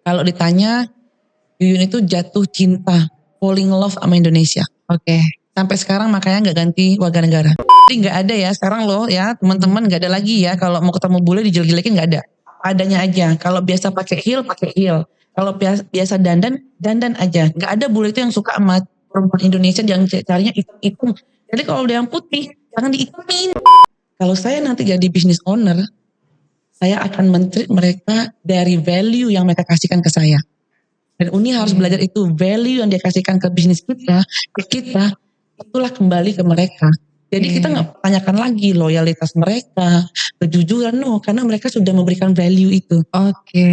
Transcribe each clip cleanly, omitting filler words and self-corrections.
Kalau ditanya, Yuyun itu jatuh cinta, falling love sama Indonesia. Oke. Sampai sekarang makanya nggak ganti warga negara. Jadi nggak ada ya sekarang loh ya teman-teman, nggak ada lagi ya kalau mau ketemu bule dijelek-jelekin, nggak ada. Adanya aja. Kalau biasa pakai heel, pakai heel. Kalau biasa dandan, dandan aja. Nggak ada bule itu yang suka sama perempuan Indonesia yang carinya hitam-hitam. Jadi kalau udah yang putih, jangan dihitamin. Kalau saya nanti jadi business owner, saya akan men-treat mereka dari value yang mereka kasihkan ke saya. Dan Uni harus belajar itu, value yang dia kasihkan ke bisnis kita, ke kita, itulah kembali ke mereka. Jadi kita nggak tanyakan lagi loyalitas mereka, kejujuran, no, karena mereka sudah memberikan value itu. Oke.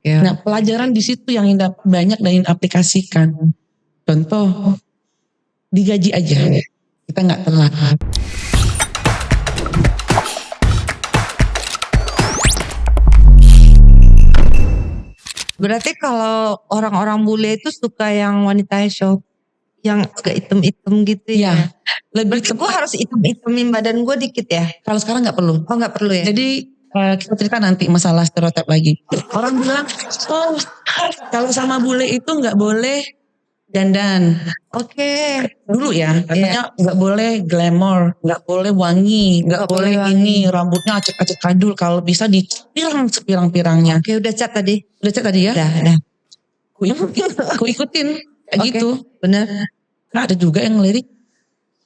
Nah, pelajaran di situ yang banyak dan aplikasikan. Contoh, digaji aja, kita nggak telat. Berarti kalau orang-orang bule itu suka yang wanita shop, yang agak item-item gitu ya. Lebih Berarti gue harus item-itemin badan gue dikit ya. Kalau sekarang nggak perlu. Oh nggak perlu ya. Jadi kita cerita nanti masalah stereotip lagi. Orang bilang, oh kalau sama bule itu nggak boleh dandan. Oke. Dulu ya, katanya nggak boleh glamour, nggak boleh wangi, nggak boleh ini, rambutnya acet-acet kadul. Kalau bisa dipirang sepirang-pirangnya. Oke, udah cat tadi. Udah cek tadi ya? Udah. Aku ikutin kayak gitu. Bener. Nggak ada juga yang ngelirik.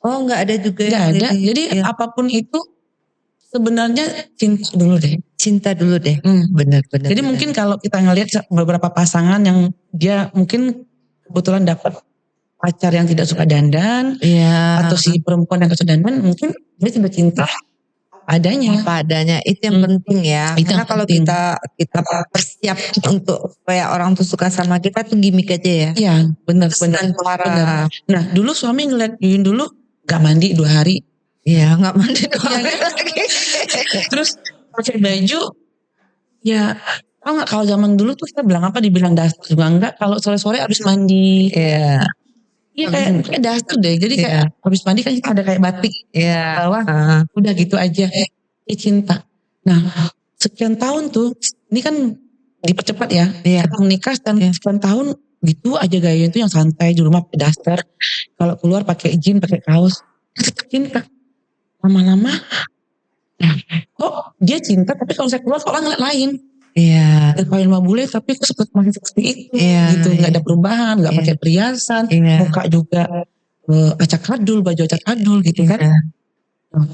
Oh nggak ada juga. Nggak ada. Jadi apapun itu sebenarnya cinta dulu deh. Cinta dulu deh. Bener. Jadi mungkin kalau kita ngelihat beberapa pasangan yang dia mungkin kebetulan dapat pacar yang tidak suka dandan, atau si perempuan yang suka dandan, mungkin dia sudah cinta adanya. Apa adanya, itu yang penting ya. Karena kalau kita bersiap untuk supaya orang tuh suka sama kita tuh gimmick aja ya. Iya, benar. Nah, dulu suami ngeliat Yuyun dulu gak mandi 2 hari. Iya, gak mandi 2 hari lagi. Terus pakai baju, ya tau gak kalau zaman dulu tuh kita bilang apa, dibilang dasar juga enggak. Kalau sore-sore abis mandi. Iya. Iya kayak dasar deh. Jadi kayak habis mandi kan kita ada kayak batik. Iya. Bawah. Udah gitu aja. Cinta. Nah sekian tahun tuh. Ini kan dipercepat ya. Kita menikah dan sekian tahun gitu aja gaya itu yang santai. Di rumah pakai daster. Kalau keluar pakai jeans, pakai kaos. Tetap cinta. Lama-lama. Nah, kok dia cinta tapi kalau saya keluar kok orang ngeliat lain. Iya. Kawin sama bule tapi kok seperti itu gitu, nggak ada perubahan, nggak pakai perhiasan, muka juga acak kadul, baju acak kadul gitu kan. Nah,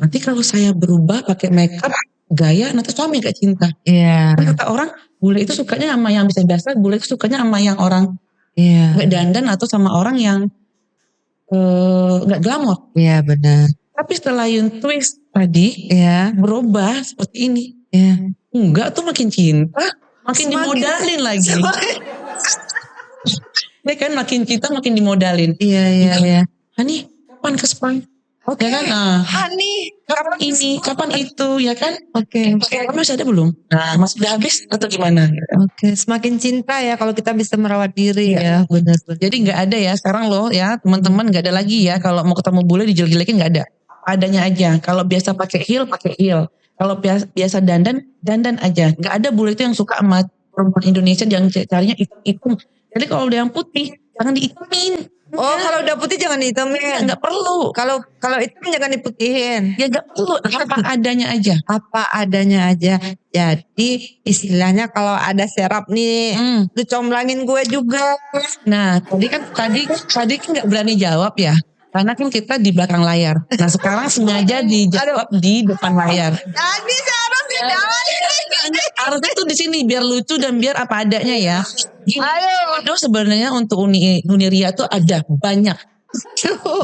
nanti kalau saya berubah pakai makeup gaya, nanti suami gak cinta. Kan kata orang bule itu sukanya sama yang bisa biasa, bule itu sukanya sama yang orang nggak dandan atau sama orang yang nggak glamor. Iya benar. Tapi setelah Yun twist tadi berubah seperti ini. Enggak tuh makin cinta, makin dimodalin lagi. Ya kan makin cinta makin dimodalin. Iya. Hani, kapan ke spa? Oke kan? Hani, kapan ini, kapan itu, ya kan? Oke. Kamu masih ada belum? Nah, masih udah habis atau gimana? Oke, semakin cinta ya kalau kita bisa merawat diri ya. Benar. Jadi nggak ada ya sekarang loh ya teman-teman, nggak ada lagi ya kalau mau ketemu bule dijelek-jelekin, nggak ada. Adanya aja. Kalau biasa pakai heel, pakai heel. Kalau biasa dandan, dandan aja. Nggak ada bule itu yang suka sama perempuan Indonesia yang carinya hitam-hitam. Jadi kalau udah yang putih, jangan dihitamin. Oh, kalau udah putih jangan dihitamin. Nggak perlu. Kalau hitam jangan diputihin. Ya nggak perlu. Apa adanya aja. Apa adanya aja. Jadi istilahnya kalau ada serap nih, lu comblangin gue juga. Nah, tadi kan nggak berani jawab ya. Karena kan kita di belakang layar. Nah sekarang sengaja dijawab di depan layar. Tadi seharusnya dijawab. Harusnya tuh di sini biar lucu dan biar apa adanya ya. Ayo. Sebenarnya untuk Uniria tuh ada banyak.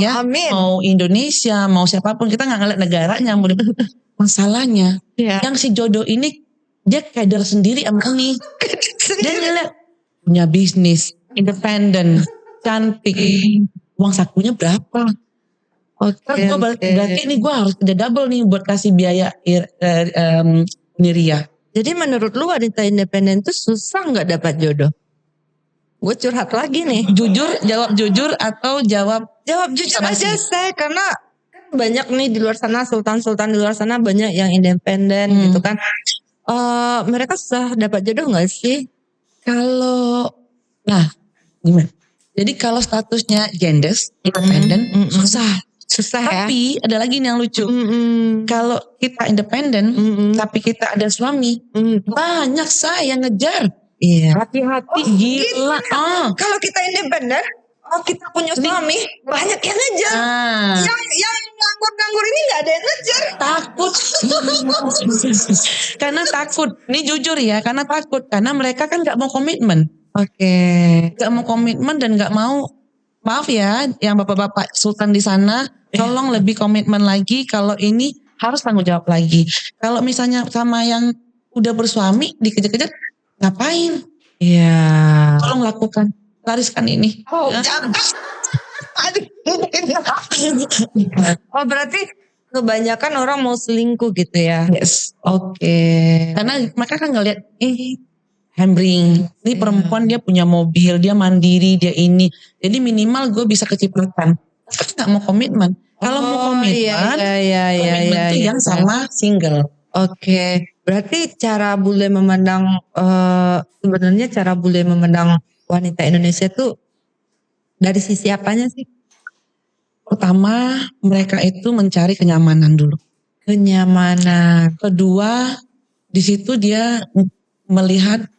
Ya, amin. Mau Indonesia, mau siapapun, kita nggak ngeliat negaranya. Masalahnya, yang si jodoh ini dia kader sendiri sama ini. Dia ngeliat punya bisnis, independen, cantik. Uang sakunya berapa? Berarti ini gue harus kerja double nih buat kasih biaya Niria. Jadi menurut lu wanita independen tuh susah nggak dapat jodoh? Gue curhat lagi nih. Jawab jujur atau jawab jujur aja saya, karena banyak nih di luar sana, sultan-sultan di luar sana banyak yang independen gitu kan. Mereka susah dapat jodoh nggak sih? Kalau Nah, gimana? Jadi kalau statusnya genders, independen, susah. Susah ya. Tapi ada lagi nih yang lucu. Kalau kita independen, tapi kita ada suami, banyak yang ngejar. Iya. Hati-hati, gila. Kalau kita independen, kita punya suami, banyak yang ngejar. Yang nganggur-nganggur ini nggak ada yang ngejar. Takut. Karena takut. Ini jujur ya, karena takut. Karena mereka kan nggak mau komitmen. Nggak mau komitmen dan nggak mau. Maaf ya, yang bapak-bapak sultan di sana, tolong lebih komitmen lagi. Kalau ini harus tanggung jawab lagi. Kalau misalnya sama yang udah bersuami dikejar-kejar, ngapain? Iya. Tolong lakukan, lariskan ini. Jangan. Oh berarti kebanyakan orang mau selingkuh gitu ya? Yes. Karena mereka kan ngeliat, Hembring, ini perempuan dia punya mobil, dia mandiri, dia ini. Jadi minimal gue bisa kecipratan. Tapi gak mau komitmen. Kalau mau komitmen, komitmen itu yang sama single. Berarti cara bule memandang, sebenarnya cara bule memandang wanita Indonesia tuh dari sisi apanya sih? Pertama, mereka itu mencari kenyamanan dulu. Kedua, di situ dia melihat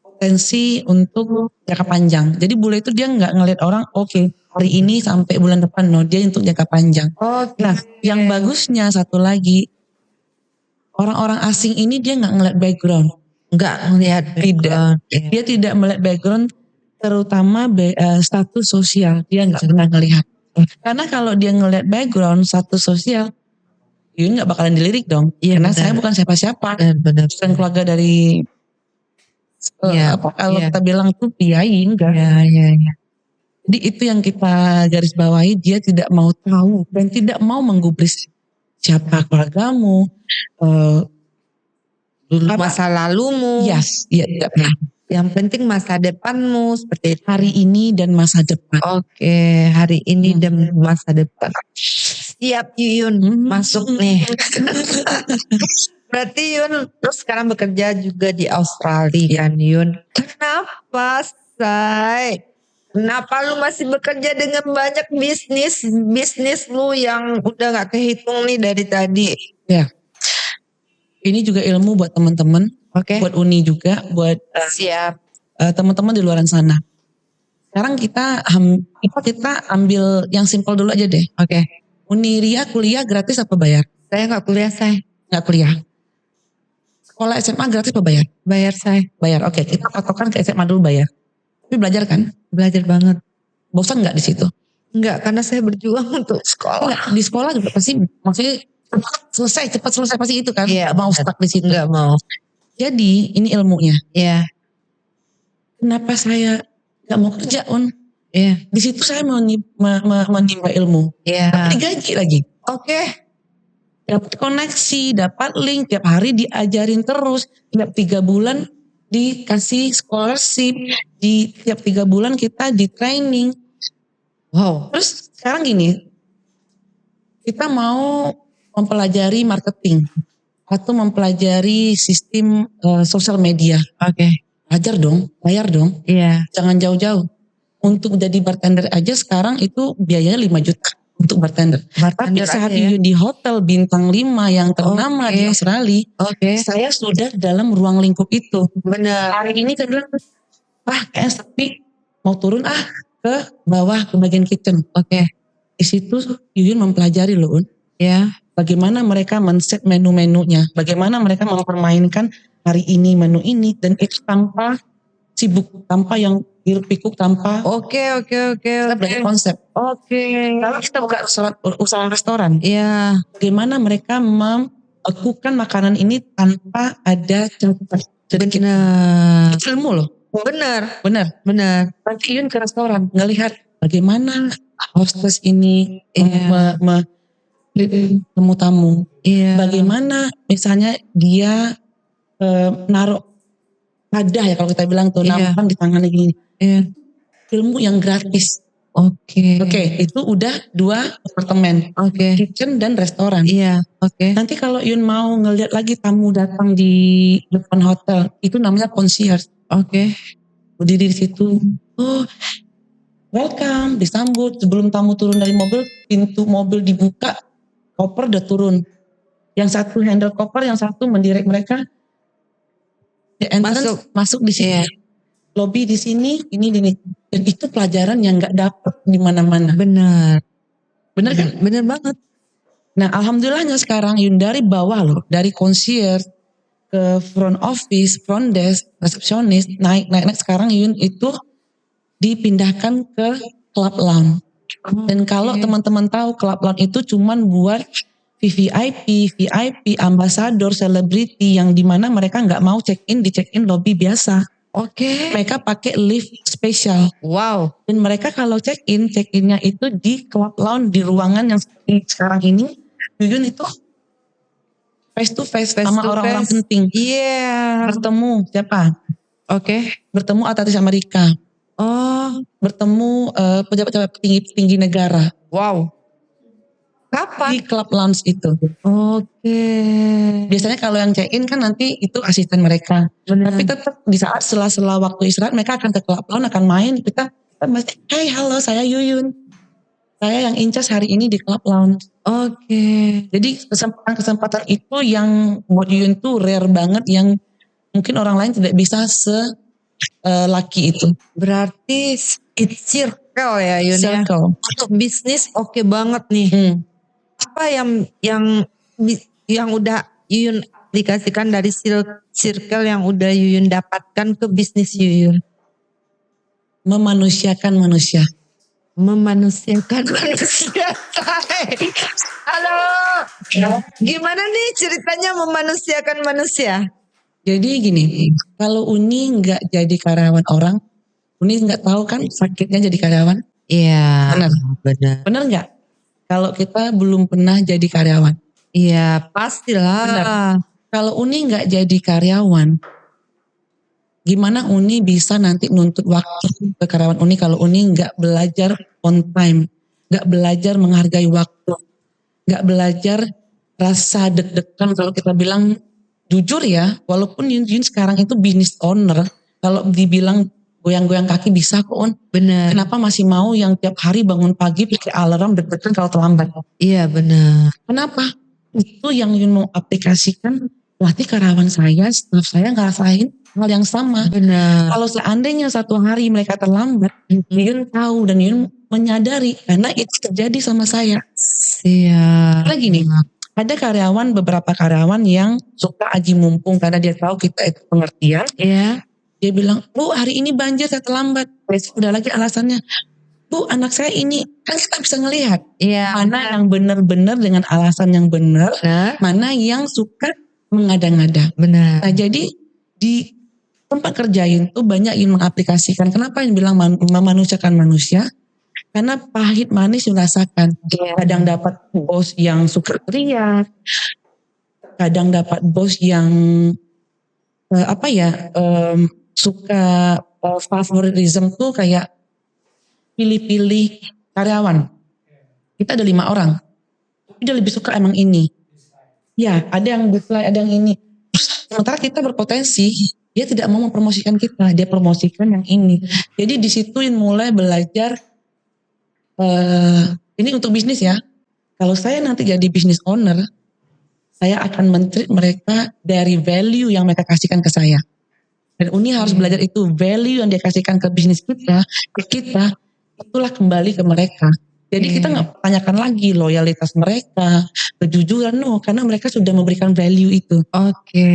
potensi untuk jangka panjang. Jadi bule itu dia nggak ngelihat orang hari ini sampai bulan depan, dia untuk jangka panjang. Nah, yang bagusnya satu lagi, orang-orang asing ini dia nggak ngelihat background. Tidak. Dia tidak melihat background, terutama status sosial. Dia nggak pernah ngelihat. Karena kalau dia ngelihat background, status sosial, Yun nggak bakalan dilirik dong. Karena saya bukan siapa-siapa. Bukan keluarga dari kalau kita bilang itu piai enggak. Jadi itu yang kita garis bawahi, dia tidak mau tahu dan tidak mau menggubris siapa keluargamu, masa lalumu. Tidak pernah. Yang penting masa depanmu seperti hari ini dan masa depan. Hari ini dan masa depan. Siap Yuyun, masuk nih. Berarti Yun, lu sekarang bekerja juga di Australia kan Yun? Kenapa say? Kenapa lu masih bekerja dengan banyak bisnis lu yang udah gak kehitung nih dari tadi? Ya, ini juga ilmu buat teman-teman, buat Uni juga, buat teman-teman di luar sana. Sekarang kita ambil yang simpel dulu aja deh. Uniria kuliah gratis apa bayar? Saya gak kuliah say. Gak kuliah. Sekolah SMA gratis apa bayar? Bayar say. Bayar, kita patokan ke SMA dulu bayar. Tapi belajar kan? Belajar banget. Bosan gak di situ? Enggak, karena saya berjuang untuk sekolah. Enggak, di sekolah juga pasti maksudnya cepat selesai pasti itu kan? Iya, mau stuck di situ. Enggak mau. Jadi ini ilmunya. Iya. Kenapa saya gak mau kerja Iya. Di situ saya menimba ilmu. Iya. Tapi digaji lagi. Dapat koneksi, dapat link, tiap hari diajarin terus, tiap 3 bulan dikasih scholarship, di tiap 3 bulan kita di training. Wow. Terus sekarang gini, kita mau mempelajari marketing atau mempelajari sistem sosial media. Belajar dong, bayar dong. Iya. Jangan jauh-jauh. Untuk jadi bartender aja sekarang itu biayanya 5 juta. Untuk bartender. Tapi saat di hotel bintang 5 yang ternama di Australia, saya sudah dalam ruang lingkup itu. Benar. Hari ini saya bilang, kayaknya sepi, mau turun ke bawah ke bagian kitchen. Di situ Yuyun mempelajari loh, bagaimana mereka men-set menu-menunya, bagaimana mereka mempermainkan hari ini menu ini, dan itu tanpa sibuk, tanpa yang hiruk pikuk, tanpa kita belajar konsep. Kalau kita buka usaha restoran, bagaimana mereka melakukan makanan ini tanpa ada catatan. Benar. Itu ilmu loh. Benar. Nanti Yun ke restoran ngelihat bagaimana hostess ini temu tamu. Bagaimana misalnya dia naruh wadah ya kalau kita bilang tuh nampan di tangannya gini. Ilmu yang gratis. Itu udah 2 apartemen. Kitchen dan restoran. Nanti kalau Yun mau ngeliat lagi tamu datang di depan hotel, itu namanya concierge. berdiri di situ. Oh, welcome, disambut. Sebelum tamu turun dari mobil, pintu mobil dibuka, koper udah turun. Yang satu handle koper, yang satu mendirect mereka. The entrance masuk di sini. Lobby di sini, ini. Dan itu pelajaran yang nggak dapet di mana-mana. Benar. Bener kan? Benar banget. Nah, alhamdulillahnya sekarang Yun dari bawah loh, dari concierge ke front office, front desk, resepsionis, naik sekarang Yun itu dipindahkan ke club lounge. Dan kalau teman-teman tahu club lounge itu cuman buat VVIP, VIP, ambasador, selebriti yang dimana mereka nggak mau check in di check in lobby biasa. Mereka pakai lift spesial. Wow. Dan mereka kalau check innya itu di club lounge, di ruangan yang sekarang ini, Yuyun itu face to face sama orang-orang penting. Iya. Bertemu siapa? Bertemu artis Amerika. Bertemu pejabat-pejabat tinggi negara. Wow. Kapan? Di club lounge itu. Biasanya kalau yang check-in kan nanti itu asisten mereka. Benar. Tapi tetap di saat sela-sela waktu istirahat mereka akan ke club lounge, akan main. Kita pasti, hey halo saya Yuyun. Saya yang in charge hari ini di club lounge. Jadi kesempatan itu yang buat Yuyun tuh rare banget, yang mungkin orang lain tidak bisa laki itu. Berarti it's circle ya Yun ya. Circle. Untuk bisnis oke banget nih. Apa yang udah Yuyun aplikasikan dari circle yang udah Yuyun dapatkan ke bisnis Yuyun? Memanusiakan manusia. Memanusiakan manusia. Halo. Gimana nih ceritanya memanusiakan manusia? Jadi gini, kalau Uni nggak jadi karyawan orang, Uni nggak tahu kan sakitnya jadi karyawan. Iya. Benar. Benar nggak? Kalau kita belum pernah jadi karyawan. Iya, pastilah. Benar. Kalau Uni nggak jadi karyawan, gimana Uni bisa nanti nuntut waktu ke karyawan Uni kalau Uni nggak belajar on time, nggak belajar menghargai waktu, nggak belajar rasa deg-degan. Kalau kita bilang jujur ya, walaupun Yun sekarang itu business owner, kalau dibilang goyang-goyang kaki bisa kok Un. Benar. Kenapa masih mau yang tiap hari bangun pagi pakai alarm deg-degan kalau terlambat? Iya benar. Kenapa? Itu yang Yun mau aplikasikan, latih karyawan saya, staff saya ngerasain hal yang sama. Benar. Kalau seandainya satu hari mereka terlambat, Yun tahu dan Yun menyadari karena itu terjadi sama saya. Iya. Lagi nih, ada beberapa karyawan yang suka aji mumpung karena dia tahu kita itu pengertian. Iya. Dia bilang, Bu hari ini banjir saya terlambat. Besok udah lagi alasannya, Bu anak saya ini, kan kita bisa ngelihat. Iya. Mana yang benar-benar dengan alasan yang benar, mana yang suka mengada-ngada. Benar. Nah jadi di tempat kerja itu banyak yang mengaplikasikan. Kenapa yang bilang memanusiakan manusia? Karena pahit manis dirasakan. Kadang dapat bos yang suka teriak, kadang dapat bos yang suka favoritism tuh kayak pilih-pilih karyawan. Kita ada 5 orang, dia lebih suka emang ini. Ya, ada yang dislike, ada yang ini. Sementara kita berpotensi, dia tidak mau mempromosikan kita, dia promosikan yang ini. Jadi di situ mulai belajar. Ini untuk bisnis ya. Kalau saya nanti jadi business owner, saya akan men-treat mereka dari value yang mereka kasihkan ke saya. Dan Uni harus belajar itu, value yang dia kasihkan ke bisnis kita, itulah kembali ke mereka. Jadi kita nggak tanyakan lagi loyalitas mereka, kejujuran, karena mereka sudah memberikan value itu. Oke.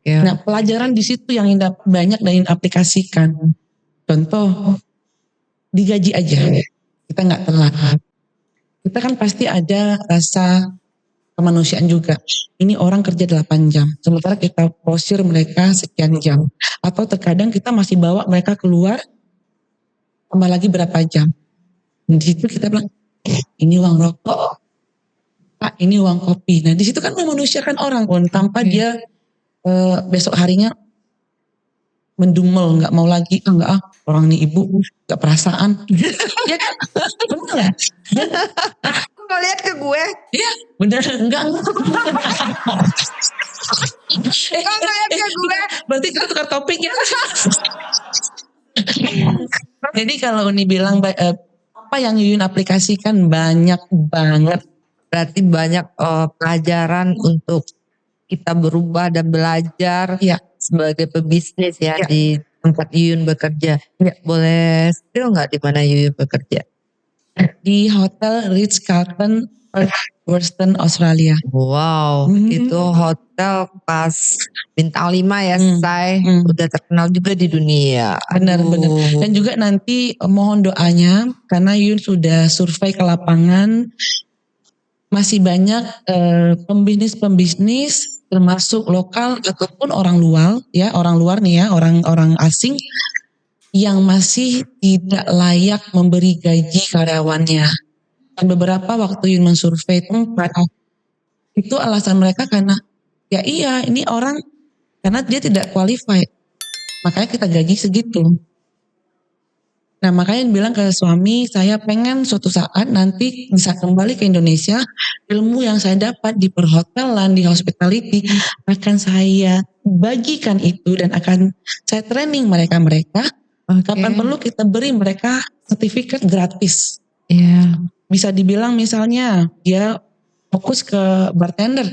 Nah pelajaran di situ yang banyak dan aplikasikan. Contoh, digaji aja, kita nggak telat. Kita kan pasti ada rasa kemanusiaan juga. Ini orang kerja 8 jam, sementara kita posir mereka sekian jam. Atau terkadang kita masih bawa mereka keluar, tambah lagi berapa jam. Di situ kita bilang, ini uang rokok, Pak ini uang kopi. Nah di situ kan memanusiakan orang pun, tanpa dia besok harinya mendumel, nggak mau lagi, orang nih ibu nggak perasaan. Ya kan, bener nggak? Kok ngeliat ke gue? Iya, bener enggak. Kok ngeliat ke gue? Berarti kita tukar topik ya. Jadi kalau Uni bilang apa yang Yuyun aplikasikan banyak banget. Berarti banyak pelajaran untuk kita berubah dan belajar Iya. sebagai pebisnis ya Iya. di tempat Yuyun bekerja. Iya. Boleh spill nggak di mana Yuyun bekerja? Di Hotel Ritz-Carlton Western Australia. Wow, itu hotel pas bintang 5 ya, Say. Udah terkenal juga di dunia. Benar. Dan juga nanti mohon doanya karena Yuyun sudah survei ke lapangan, masih banyak pembisnis termasuk lokal ataupun orang luar nih ya, orang asing yang masih tidak layak memberi gaji karyawannya. Dan beberapa waktu Yun mensurvei tempat, itu alasan mereka karena ya iya ini orang karena dia tidak qualified, makanya kita gaji segitu. Nah makanya bilang ke suami, saya pengen suatu saat nanti bisa kembali ke Indonesia, ilmu yang saya dapat di perhotelan, di hospitality akan saya bagikan itu dan akan saya training mereka. Kapan perlu kita beri mereka sertifikat gratis. Iya. Bisa dibilang misalnya dia fokus ke bartender,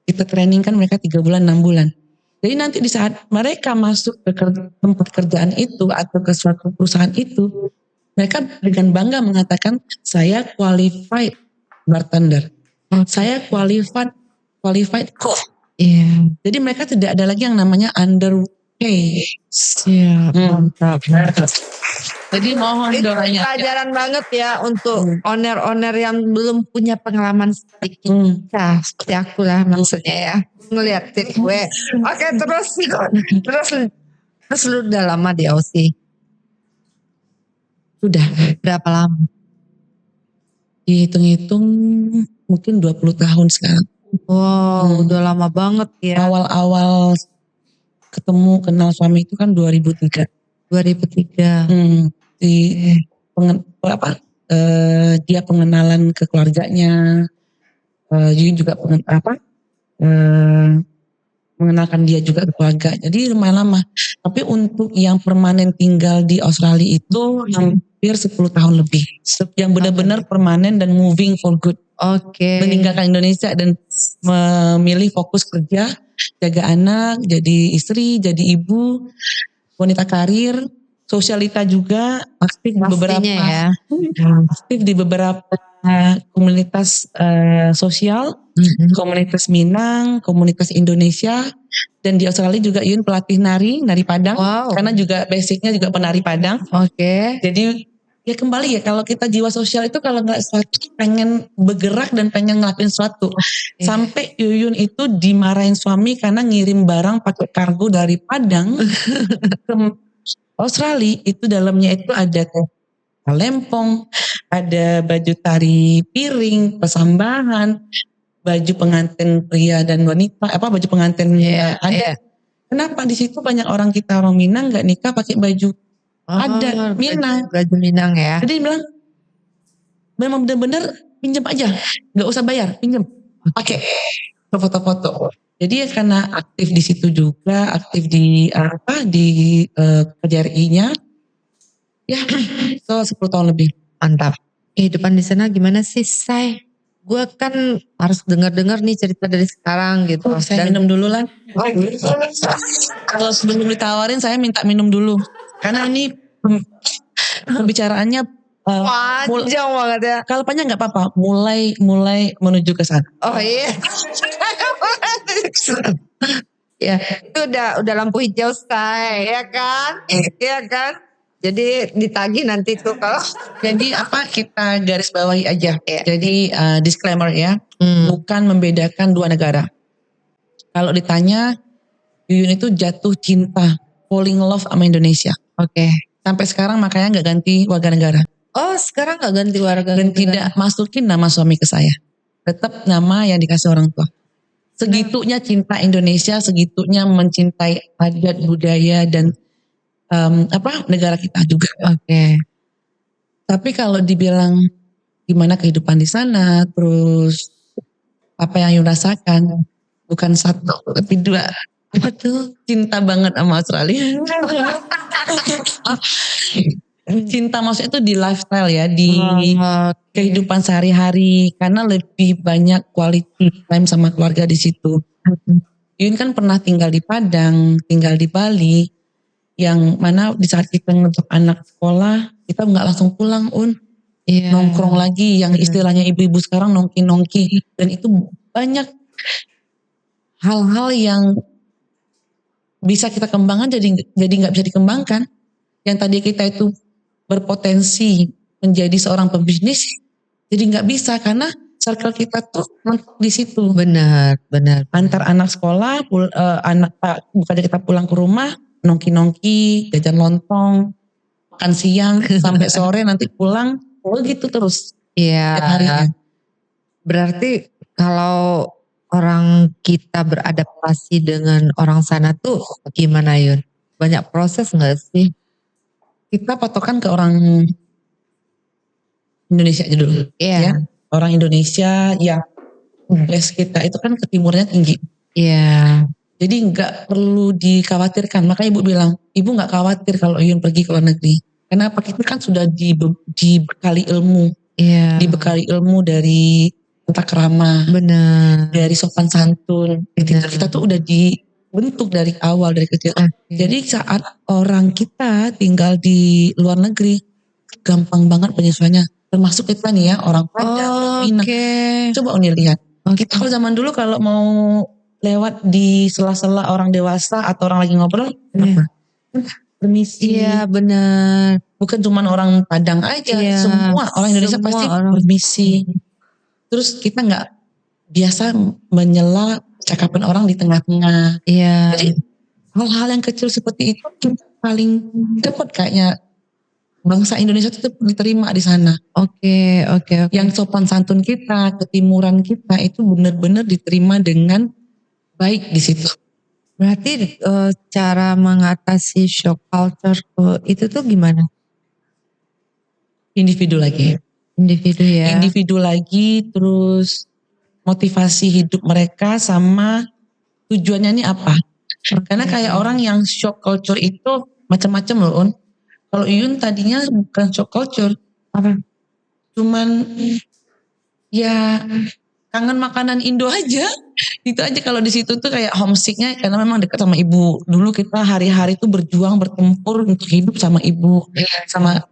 kita training kan mereka 3 bulan 6 bulan. Jadi nanti di saat mereka masuk ke tempat kerjaan itu atau ke suatu perusahaan itu, mereka dengan bangga mengatakan saya qualified bartender, saya qualified cook. Iya. Jadi mereka tidak ada lagi yang namanya underpay. Iya, mantap. Jadi mohon Itu doanya. pelajaran banget ya untuk owner-owner yang belum punya pengalaman seperti kita, seperti aku lah maksudnya ya. Ngeliatin gue. Oke, terus lu udah lama di Aussie? Sudah Berapa lama? dihitung-hitung mungkin 20 tahun sekarang. Wow, udah lama banget ya. Awal-awal ketemu kenal suami itu kan 2003. 2003. Dia pengenalan ke keluarganya, Yuyun juga mengenalkan dia juga ke keluarga. Jadi lumayan lama. Tapi untuk yang permanen tinggal di Australia itu hampir 10 tahun lebih. Yang benar-benar permanen dan moving for good. Oke. Meninggalkan Indonesia dan memilih fokus kerja, jaga anak, jadi istri, jadi ibu, wanita karir, sosialita juga, aktif di beberapa komunitas sosial, komunitas Minang, komunitas Indonesia, dan di Australia juga Yun pelatih nari Padang, karena juga basicnya juga penari Padang. Oke. Jadi ya kembali ya, kalau kita jiwa sosial itu kalau nggak sesuatu pengen bergerak dan pengen ngelakuin sesuatu. Sampai Yuyun itu dimarahin suami karena ngirim barang pakai kargo dari Padang ke Australia, itu dalamnya itu ada lempong, ada baju tari piring, pesambahan, baju pengantin pria dan wanita, baju pengantin ada. Kenapa di situ banyak orang Minang nggak nikah pakai baju adat Minang. Baju Minang ya. Jadi dia bilang memang benar-benar pinjam aja, nggak usah bayar, pinjam, pakai foto-foto. Jadi karena aktif di situ juga, aktif di KJRI-nya, ya so 10 tahun lebih. Mantap. Kehidupan di sana gimana sih, Say? Gue kan harus dengar-dengar nih cerita dari sekarang gitu. Saya minum dulu lah. Kalau sebelum ditawarin saya minta minum dulu. Karena ini pembicaraannya panjang banget ya. Kalau panjang nggak apa-apa. Mulai menuju ke sana. Oh iya. Ya, itu udah lampu hijau, Say, ya kan? Iya kan? Jadi ditagih nanti tuh kalau. Jadi kita garis bawahi aja. Jadi disclaimer ya, bukan membedakan dua negara. Kalau ditanya, Yuyun itu jatuh cinta, falling love sama Indonesia. Oke. Sampai sekarang makanya nggak ganti warga negara. Oh, sekarang nggak ganti warga Dan negara. tidak masukin nama suami ke saya. Tetap nama yang dikasih orang tua. Segitunya cinta Indonesia, segitunya mencintai adat budaya dan negara kita juga. Oke. Tapi kalau dibilang gimana kehidupan di sana, terus apa yang Yun rasakan, bukan satu tapi dua. Apa tuh? Cinta banget sama Australia. Cinta maksudnya itu di lifestyle ya, di Oke. kehidupan sehari-hari, karena lebih banyak quality time sama keluarga di situ. Yun kan pernah tinggal di Padang, tinggal di Bali, yang mana di saat kita ngejak anak sekolah, kita nggak langsung pulang, Iya. nongkrong lagi, yang Benar. istilahnya ibu-ibu sekarang nongki-nongki, dan itu banyak hal-hal yang bisa kita kembangkan jadi nggak bisa dikembangkan. Yang tadi kita itu berpotensi menjadi seorang pebisnis, jadi nggak bisa karena circle kita tuh mentok di situ. Benar. Antar anak sekolah, bukannya kita pulang ke rumah, nongki-nongki, jajan lontong, makan siang sampai sore nanti pulang, begitu terus Iya. tiap harinya. Berarti kalau orang kita beradaptasi dengan orang sana tuh gimana Yun? Banyak proses nggak sih? Kita patokan ke orang Indonesia aja dulu. Iya. Ya. Orang Indonesia yang base kita itu kan ke timurnya tinggi. Iya. Jadi nggak perlu dikhawatirkan. Makanya ibu bilang, ibu nggak khawatir kalau Yun pergi ke luar negeri. Kenapa? Kita kan sudah dibekali ilmu. Iya. Dibekali ilmu dari tata krama, Benar. dari sopan santun. Benar. Kita tuh udah dibentuk dari awal, dari kecil. Jadi saat orang kita tinggal di luar negeri, gampang banget penyesuaiannya. Termasuk kita nih ya, orang Padang, Minang. Coba Uni lihat. Kita kalau zaman dulu kalau mau lewat di sela-sela orang dewasa atau orang lagi ngobrol, permisi. Iya benar. Bukan cuma orang Padang aja, Iya, semua orang Indonesia semua pasti orang. permisi. Terus kita nggak biasa menyela cakapan orang di tengah-tengah. Iya. Jadi hal-hal yang kecil seperti itu kita paling cepat kayaknya bangsa Indonesia itu diterima di sana. Oke. Yang sopan santun kita, ketimuran kita itu benar-benar diterima dengan baik di situ. Berarti cara mengatasi shock culture itu tuh gimana? Individu lagi. Individu ya. Individu lagi, terus motivasi hidup mereka sama tujuannya ini apa. Karena kayak orang yang shock culture itu macam-macam loh Un. Kalau Yun tadinya bukan shock culture. Apa? Cuman ya kangen makanan Indo aja. Itu aja kalau di situ tuh kayak homesicknya karena memang dekat sama ibu. Dulu kita hari-hari tuh berjuang bertempur untuk hidup sama ibu, sama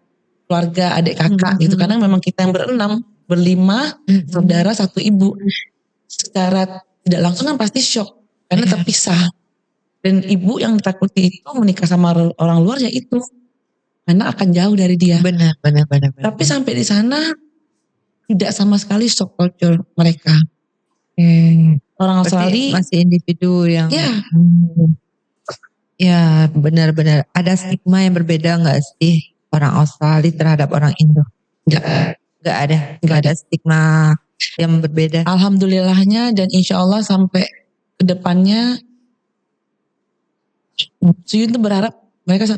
keluarga, adik kakak gitu. Karena memang kita yang berlima, saudara satu ibu. Secara tidak langsung kan pasti shock karena terpisah. Dan ibu yang ditakuti itu menikah sama orang luar ya itu. Anak akan jauh dari dia. Benar. Tapi sampai di sana tidak sama sekali shock culture mereka. Orang Australia masih individu yang. ya Ya benar-benar ada stigma yang berbeda nggak sih orang Australia terhadap orang Indo? Nggak ada stigma yang berbeda. Alhamdulillahnya dan insya Allah sampai ke depannya Suyun tuh berharap mereka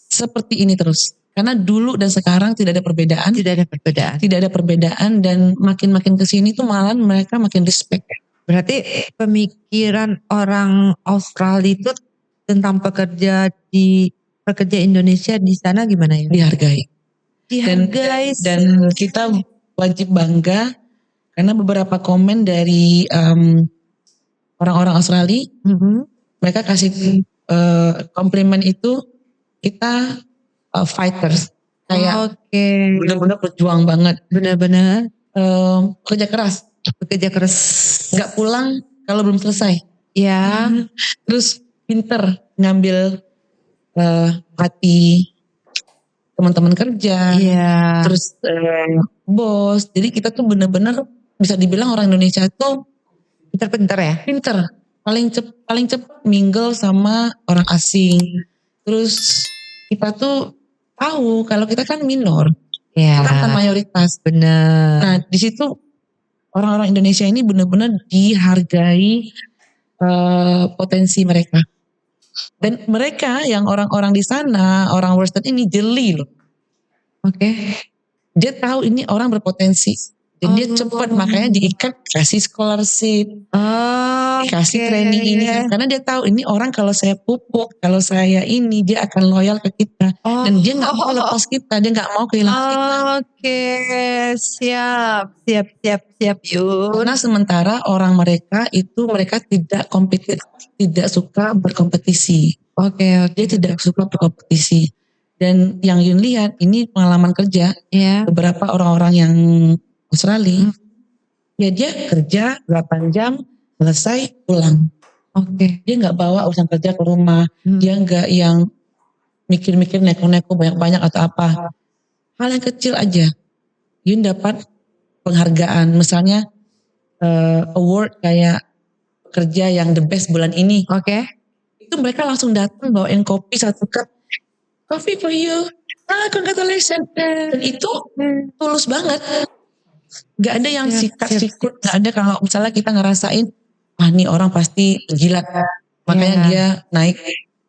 seperti ini terus. Karena dulu dan sekarang tidak ada perbedaan. Tidak ada perbedaan dan makin kesini tuh malah mereka makin respect. Berarti pemikiran orang Australia itu tentang pekerja Indonesia di sana gimana ya? Dihargai. Dan kita wajib bangga karena beberapa komen dari orang-orang Australia, mereka kasih komplimen itu kita fighters, kayak benar-benar berjuang banget, benar-benar kerja keras, nggak pulang kalau belum selesai, ya, terus pinter ngambil hati teman-teman kerja, terus bos, jadi kita tuh benar-benar bisa dibilang orang Indonesia tuh pinter ya, paling cepat mingle sama orang asing, terus kita tuh tahu kalau kita kan minor, kita kan mayoritas. Benar. Nah di situ orang-orang Indonesia ini benar-benar dihargai potensi mereka. Dan mereka yang orang-orang di sana, orang Western ini jeli loh. Dia tahu ini orang berpotensi. Dan dia cepat makanya diikat kasih scholarship. dikasih training ini, karena dia tahu ini orang kalau saya pupuk, kalau saya ini dia akan loyal ke kita, dan dia nggak mau lepas kita, dia nggak mau kehilangan kita. Oke, siap Yun. Karena sementara orang mereka itu mereka tidak tidak suka berkompetisi. Oke. Dia tidak suka berkompetisi. Dan yang Yun lihat ini pengalaman kerja, Ya. beberapa orang-orang yang Australia, ya dia kerja 8 jam, selesai pulang. Oke. Dia nggak bawa urusan kerja ke rumah, dia nggak yang mikir-mikir neko-neko banyak-banyak atau apa. Hal yang kecil aja, Yun dapat penghargaan, misalnya award kayak kerja yang the best bulan ini. Oke. Itu mereka langsung datang bawain kopi 1 cup, coffee for you, congratulations. Dan itu tulus banget. Gak ada yang sikat-sikut, gak ada kalau misalnya kita ngerasain, nih orang pasti jilat, makanya dia naik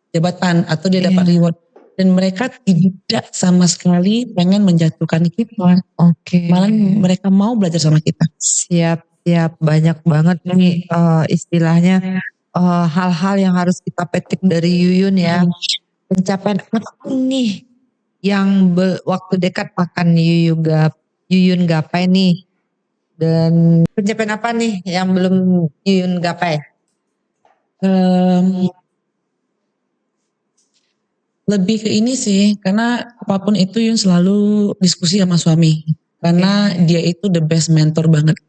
jabatan atau dia dapat reward. Dan mereka tidak sama sekali pengen menjatuhkan kita. Oke. Malah mereka mau belajar sama kita. Siap. Banyak banget nih istilahnya hal-hal yang harus kita petik dari Yuyun ya. Pencapaian apa nih yang waktu dekat akan Yuyun gapai nih? Dan pencapaian apa nih yang belum Yuyun gapai? Lebih ke ini sih, karena apapun itu Yun selalu diskusi sama suami. Karena dia itu the best mentor banget.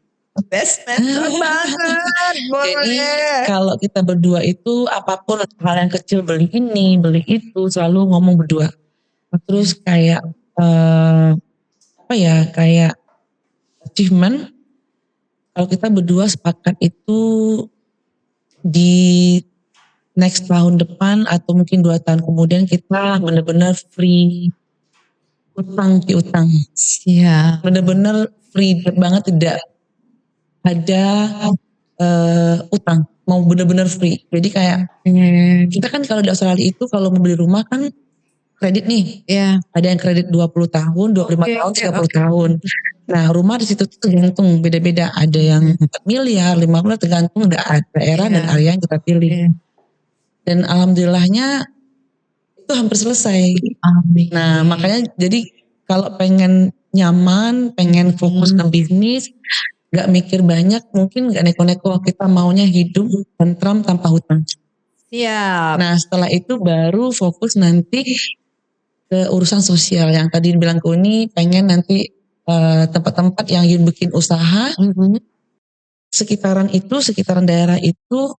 Best mentor banget, boleh. Jadi kalau kita berdua itu apapun hal yang kecil, beli ini, beli itu, selalu ngomong berdua. Terus kayak kayak achievement, kalau kita berdua sepakat itu di next tahun depan atau mungkin 2 tahun kemudian kita benar-benar free piutang. Iya. Benar-benar free banget, tidak ada utang, mau benar-benar free. Jadi kayak kita kan kalau di Australia itu kalau mau beli rumah kan kredit nih. Iya. Ada yang kredit 20 tahun, 25 tahun, 30 tahun. Nah, rumah di situ tuh tergantung beda-beda. Ada yang 4 miliar, 5 miliar, tergantung daerah dan area yang kita pilih. Dan alhamdulillahnya itu hampir selesai. Amin. Nah, makanya jadi kalau pengen nyaman, pengen fokus ke bisnis, gak mikir banyak, mungkin gak neko-neko, kita maunya hidup tentram tanpa hutang. Siap. Nah, setelah itu baru fokus nanti ke urusan sosial. Yang tadi bilang ke Uni, pengen nanti tempat-tempat yang Yun bikin usaha, sekitaran daerah itu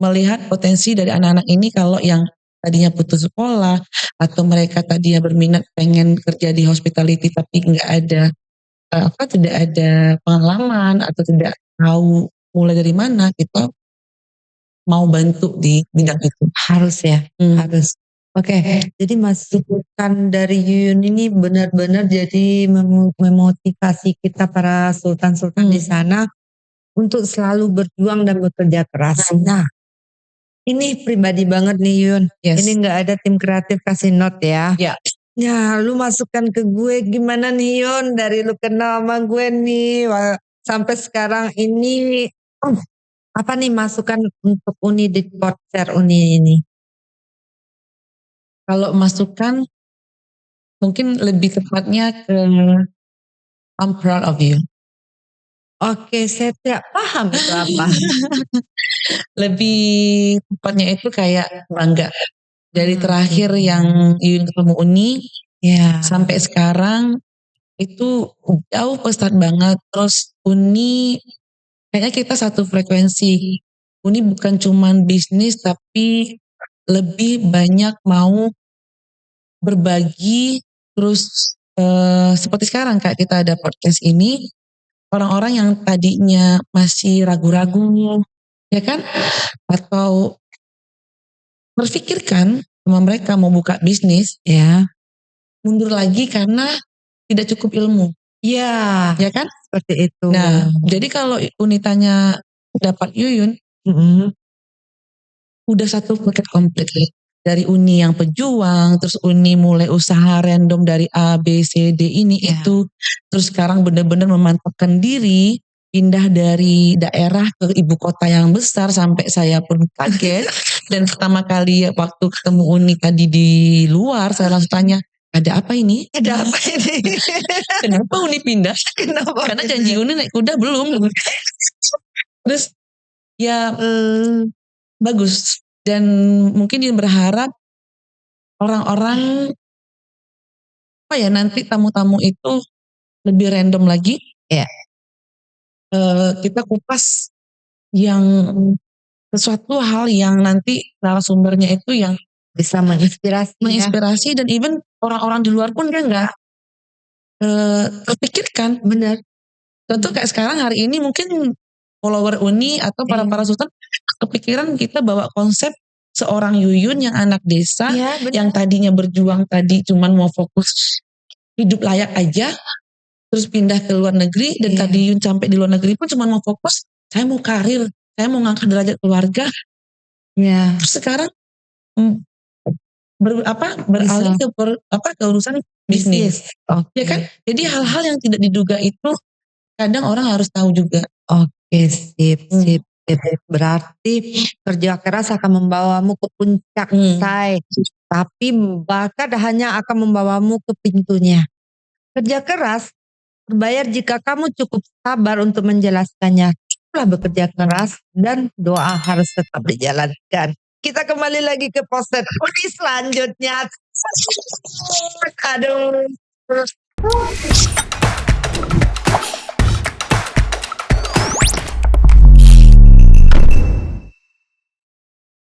melihat potensi dari anak-anak ini. Kalau yang tadinya putus sekolah atau mereka tadinya berminat pengen kerja di hospitality tapi nggak ada tidak ada pengalaman atau tidak tahu mulai dari mana, kita mau bantu di bidang itu. Harus ya, harus. Oke, jadi masukan dari Yuyun ini benar-benar jadi memotivasi kita para sultan-sultan di sana untuk selalu berjuang dan bekerja keras. Nah, ini pribadi banget nih Yun. Yes. Ini nggak ada tim kreatif kasih note ya. Ya. Ya, lu masukkan ke gue gimana nih Yun, dari lu kenal sama gue nih sampai sekarang ini apa nih masukan untuk Uni di Podshare Uni ini? Kalau masukan mungkin lebih tepatnya ke I'm proud of you. Oke, saya tidak paham itu apa. Lebih tepatnya itu kayak bangga. Dari terakhir yang Yuyun ketemu Uni, sampai sekarang itu jauh pesat banget. Terus Uni, kayaknya kita satu frekuensi. Uni bukan cuman bisnis tapi lebih banyak mau berbagi. Terus seperti sekarang kayak kita ada podcast ini, orang-orang yang tadinya masih ragu-ragu, ya kan? Atau berpikirkan sama mereka mau buka bisnis, ya mundur lagi karena tidak cukup ilmu. Iya, ya kan? Seperti itu. Nah, jadi kalau Uni tanya dapat Yuyun, udah satu paket komplit. Dari Uni yang pejuang, terus Uni mulai usaha random dari A, B, C, D ini itu, terus sekarang benar-benar memantapkan diri pindah dari daerah ke ibu kota yang besar sampai saya pun kaget. Dan pertama kali waktu ketemu Uni tadi di luar, saya langsung tanya, ada apa ini? Ada apa ini? Kenapa Uni pindah? Kenapa? Karena janji Uni naik kuda belum. Terus ya bagus. Dan mungkin dia berharap orang-orang apa ya nanti tamu-tamu itu lebih random lagi. Ya. Kita kupas yang sesuatu hal yang nanti narasumbernya itu yang Bisa menginspirasi, ya. menginspirasi dan even orang-orang di luar pun dia nggak terpikirkan. Benar. Contoh kayak sekarang hari ini mungkin follower Uni atau para sultan kepikiran kita bawa konsep seorang Yuyun yang anak desa Iya, benar. yang tadinya berjuang tadi cuman mau fokus hidup layak aja, terus pindah ke luar negeri dan Iya. tadi Yun sampai di luar negeri pun cuman mau fokus saya mau karir, saya mau ngangkat derajat keluarga. Ya. Terus sekarang beralih ke urusan bisnis. Oke. Ya kan? Jadi hal-hal yang tidak diduga itu kadang orang harus tahu juga. Oke, sip. Berarti kerja keras akan membawamu ke puncak, Say. Tapi bahkan hanya akan membawamu ke pintunya. Kerja keras terbayar jika kamu cukup sabar untuk menjelaskannya. Itulah bekerja keras dan doa harus tetap dijalankan. Kita kembali lagi ke poster Uni selanjutnya. Aduh.